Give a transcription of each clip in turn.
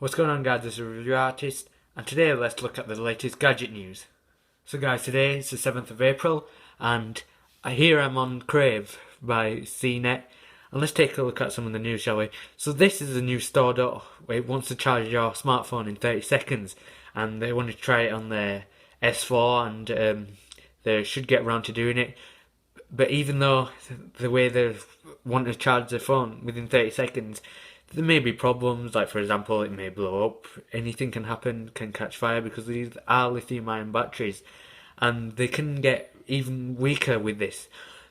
What's going on, guys? This is TheREVIEWartist, and today let's look at the latest gadget news. So guys, today is the 7th of April, and here I'm on CRAVE by Cnet, and let's take a look at some of the news, shall we? So this is a new store where it wants to charge your smartphone in 30 seconds, and they want to try it on their S4, and they should get around to doing it. But even though the way they want to charge their phone within 30 seconds, there may be problems, like for example it may blow up, anything can happen, can catch fire, because these are lithium ion batteries and they can get even weaker with this.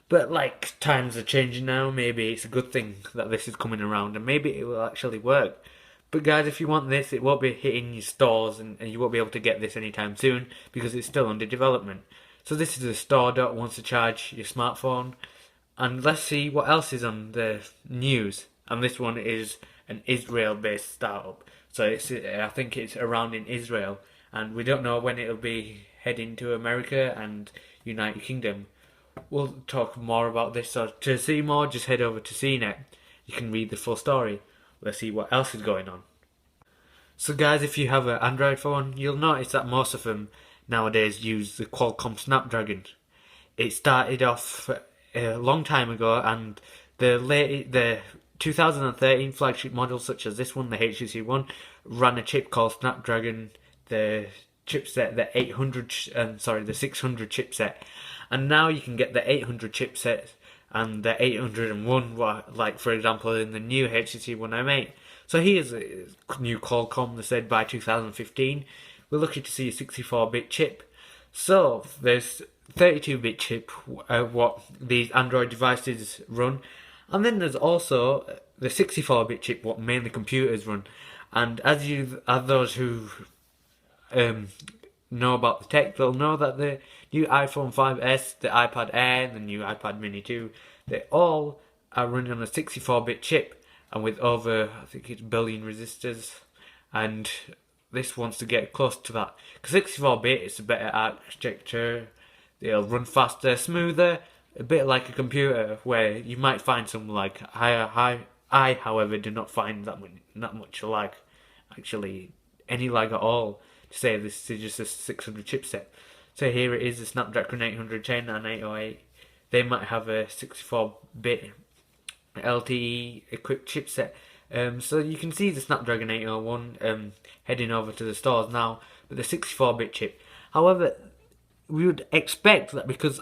But like, times are changing now, maybe it's a good thing that this is coming around and maybe it will actually work. But guys, if you want this, it won't be hitting your stores and you won't be able to get this anytime soon because it's still under development. So this is a store that wants to charge your smartphone, and let's see what else is on the news. And this one is an Israel-based startup, so I think it's around in Israel, and we don't know when it'll be heading to America and United Kingdom. We'll talk more about this, so to see more, just head over to Cnet. You can read the full story. Let's see what else is going on. So guys, if you have an Android phone, you'll notice that most of them nowadays use the Qualcomm Snapdragon. It started off a long time ago, and the 2013 flagship models such as this one, the HTC One, ran a chip called Snapdragon, the chipset, the 600 chipset, and now you can get the 800 chipset and the 801, like for example in the new HTC One M8. So here's a new Qualcomm. They said by 2015 we're looking to see a 64-bit chip. So there's 32-bit chip, what these Android devices run, and then there's also the 64-bit chip, what mainly computers run. And as those who know about the tech, they'll know that the new iPhone 5S, the iPad Air, the new iPad Mini 2, they all are running on a 64-bit chip, and with over, I think it's billion resistors, and this wants to get close to that. Because 64-bit is a better architecture, it'll run faster, smoother, a bit like a computer, where you might find some like I, however, do not find that much lag, actually any lag at all, to say this is just a 600 chipset. So here it is, the Snapdragon 810 and 808. They might have a 64-bit LTE equipped chipset. So you can see the Snapdragon 801 heading over to the stores now, but the 64-bit chip. However, we would expect that because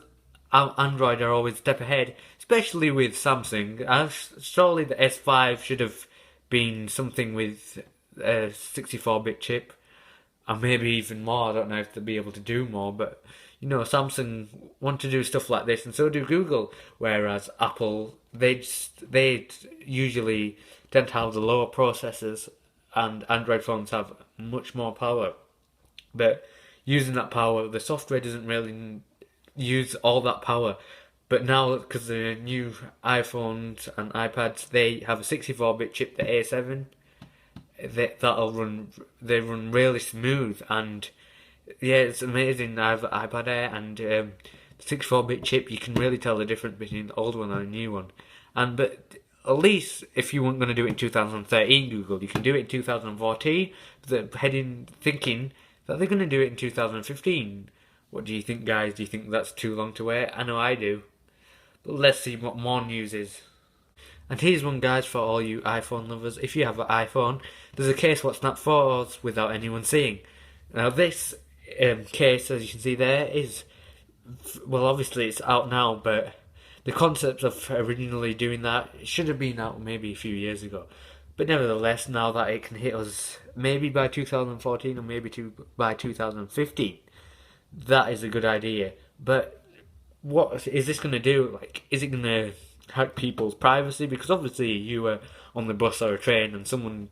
Android are always a step ahead, especially with Samsung, surely the S5 should have been something with a 64-bit chip, and maybe even more. I don't know if they'll be able to do more, but you know, Samsung want to do stuff like this, and so do Google, whereas Apple, they usually tend to have the lower processors, and Android phones have much more power. But using that power, the software doesn't really use all that power. But now, because the new iPhones and iPads, they have a 64-bit chip, the A7, they run really smooth, and yeah, it's amazing. I have an iPad Air, and the 64-bit chip, you can really tell the difference between the old one and the new one. But at least if you weren't going to do it in 2013, Google, you can do it in 2014. They're thinking that they're going to do it in 2015. What do you think, guys? Do you think that's too long to wait? I know I do. But let's see what more news is. And here's one, guys, for all you iPhone lovers. If you have an iPhone, there's a case what snap photos without anyone seeing. Now this case, as you can see there, is, well, obviously it's out now, but the concept of originally doing that should have been out maybe a few years ago. But nevertheless, now that it can hit us maybe by 2014 or maybe by 2015, that is a good idea. But what is this going to do? Like, is it going to hack people's privacy? Because obviously you were on the bus or a train and someone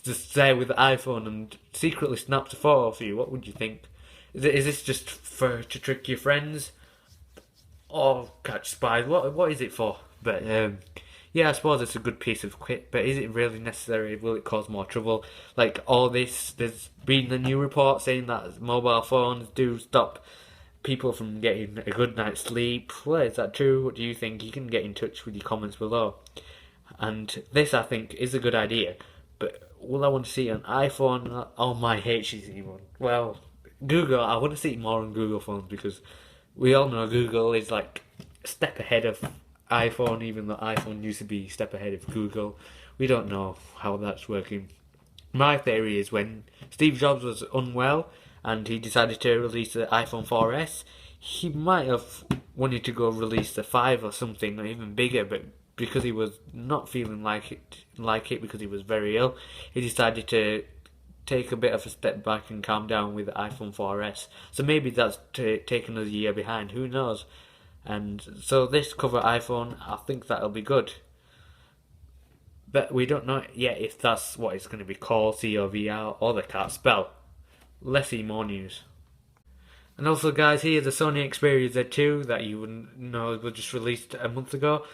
just there with the iPhone and secretly snaps a photo of you. What would you think? Is this just to trick your friends or catch spies? What is it for? But yeah, I suppose it's a good piece of kit, but is it really necessary? Will it cause more trouble? Like all this, there's been a new report saying that mobile phones do stop people from getting a good night's sleep. Well, is that true? What do you think? You can get in touch with your comments below. And this, I think, is a good idea. But will I want to see it on iPhone or my HTC one? Well, Google, I want to see it more on Google phones because we all know Google is like a step ahead of iPhone, even though iPhone used to be a step ahead of Google. We don't know how that's working. My theory is when Steve Jobs was unwell and he decided to release the iPhone 4S, he might have wanted to go release the 5 or something, or even bigger, but because he was not feeling like it because he was very ill, he decided to take a bit of a step back and calm down with the iPhone 4S. So maybe that's taken us a year behind, who knows? And so this cover iPhone, I think that'll be good. But we don't know yet if that's what it's going to be called, COVR, or the can't spell. Let's see more news. And also guys, here's the Sony Xperia Z2 that you wouldn't know was just released a month ago.